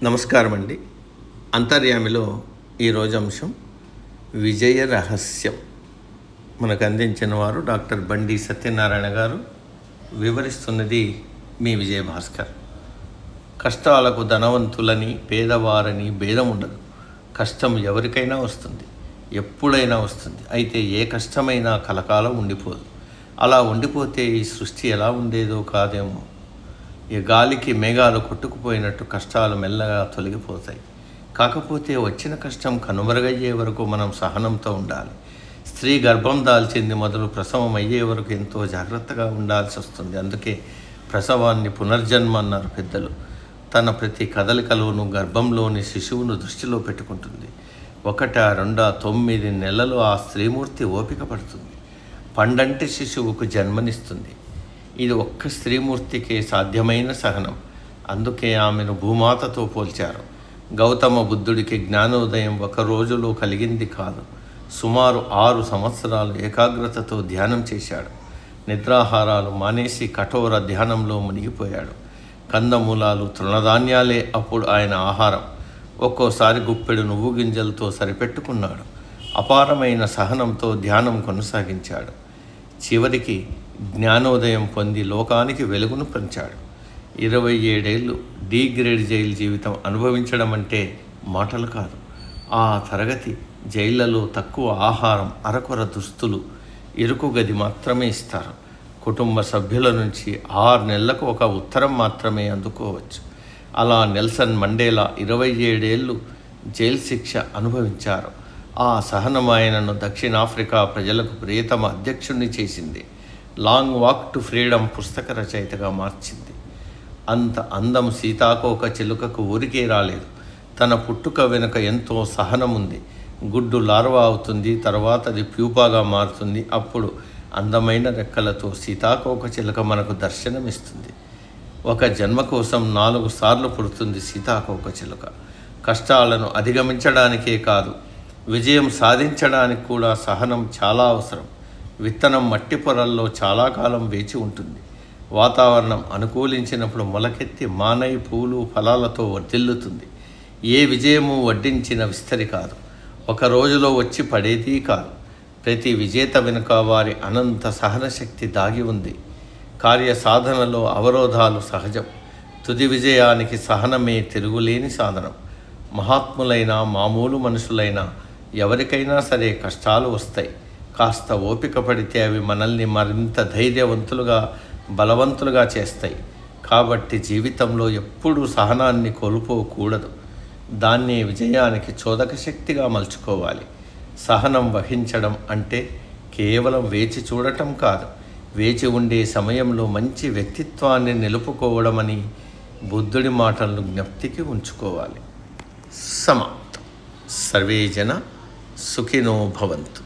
నమస్కారం అండి. అంతర్యామిలో ఈరోజు అంశం విజయ రహస్యం. మనకు అందించిన వారు డాక్టర్ బండి సత్యనారాయణ గారు. వివరిస్తున్నది మీ విజయభాస్కర్. కష్టాలకు ధనవంతులని పేదవారని భేదం ఉండదు. కష్టం ఎవరికైనా వస్తుంది, ఎప్పుడైనా వస్తుంది. అయితే ఏ కష్టమైనా కలకాలం ఉండిపోదు. అలా ఉండిపోతే ఈ సృష్టి ఎలా ఉండేదో కాదేమో. ఈ గాలికి మేఘాలు కొట్టుకుపోయినట్టు కష్టాలు మెల్లగా తొలగిపోతాయి. కాకపోతే వచ్చిన కష్టం కనుమరుగయ్యే వరకు మనం సహనంతో ఉండాలి. స్త్రీ గర్భం దాల్చింది మొదలు ప్రసవం అయ్యే వరకు ఎంతో జాగ్రత్తగా ఉండాల్సి వస్తుంది. అందుకే ప్రసవాన్ని పునర్జన్మ అన్నారు పెద్దలు. తన ప్రతి కదలికలోనూ గర్భంలోని శిశువును దృష్టిలో పెట్టుకుంటుంది. 1, 2, 9 నెలలు ఆ స్త్రీమూర్తి ఓపిక పడుతుంది. పండంటి శిశువుకు జన్మనిస్తుంది. ఇది ఒక్క స్త్రీమూర్తికే సాధ్యమైన సహనం. అందుకే ఆమెను భూమాతతో పోల్చారు. గౌతమ బుద్ధుడికి జ్ఞానోదయం ఒక రోజులో కలిగింది కాదు. సుమారు 6 సంవత్సరాలు ఏకాగ్రతతో ధ్యానం చేశాడు. నిద్రాహారాలు మానేసి కఠోర ధ్యానంలో మునిగిపోయాడు. కందమూలాలు, తృణధాన్యాలే అప్పుడు ఆయన ఆహారం. ఒక్కోసారి గుప్పెడు నువ్వు గింజలతో సరిపెట్టుకున్నాడు. అపారమైన సహనంతో ధ్యానం కొనసాగించాడు. చివరికి జ్ఞానోదయం పొంది లోకానికి వెలుగును పంచాడు. 27 ఏళ్ళు డి గ్రేడ్ జైలు జీవితం అనుభవించడం అంటే మాటలు కాదు. ఆ తరగతి జైళ్లలో తక్కువ ఆహారం, అరకొర దుస్తులు, ఇరుకు గది మాత్రమే ఇస్తారు. కుటుంబ సభ్యుల నుంచి 6 నెలలకు ఒక ఉత్తరం మాత్రమే అందుకోవచ్చు. అలా నెల్సన్ మండేలా 27 ఏళ్ళు జైలు శిక్ష అనుభవించారు. ఆ సహనం ఆయనను దక్షిణాఫ్రికా ప్రజలకు ప్రియతమ అధ్యక్షుణ్ణి చేసింది. లాంగ్ వాక్ టు ఫ్రీడమ్ పుస్తక రచయితగా మార్చింది. అంత అందం సీతాకోక చిలుకకు ఊరికే రాలేదు. తన పుట్టుక వెనుక ఎంతో సహనం ఉంది. గుడ్డు లార్వా అవుతుంది, తర్వాత అది ప్యూపాగా మారుతుంది. అప్పుడు అందమైన రెక్కలతో సీతాకోక చిలుక మనకు దర్శనమిస్తుంది. ఒక జన్మ కోసం 4 సార్లు పుడుతుంది సీతాకోక చిలుక. కష్టాలను అధిగమించడానికే కాదు, విజయం సాధించడానికి కూడా సహనం చాలా అవసరం. విత్తనం మట్టి పొరల్లో చాలా కాలం వేచి ఉంటుంది. వాతావరణం అనుకూలించినప్పుడు మొలకెత్తి మానై పూలు ఫలాలతో వర్ధిల్లుతుంది. ఏ విజయము వడ్డించిన విస్తరి కాదు, ఒక రోజులో వచ్చి పడేది కాదు. ప్రతి విజేత వెనుక వారి అనంత సహనశక్తి దాగి ఉంది. కార్య సాధనలో అవరోధాలు సహజం. తుది విజయానికి సహనమే తిరుగులేని సాధనం. మహాత్ములైన మామూలు మనుషులైనా ఎవరికైనా సరే కష్టాలు వస్తాయి. కాస్త ఓపిక పడితే అవి మనల్ని మరింత ధైర్యవంతులుగా, బలవంతులుగా చేస్తాయి. కాబట్టి జీవితంలో ఎప్పుడూ సహనాన్ని కోల్పోకూడదు. దాన్ని విజయానికి చోదక శక్తిగా మలుచుకోవాలి. సహనం వహించడం అంటే కేవలం వేచి చూడటం కాదు, వేచి ఉండే సమయంలో మంచి వ్యక్తిత్వాన్ని నిలుపుకోవడమని బుద్ధుడి మాటలను జ్ఞప్తికి ఉంచుకోవాలి. సమాప్తం. సర్వే జన సుఖినో భవంతు.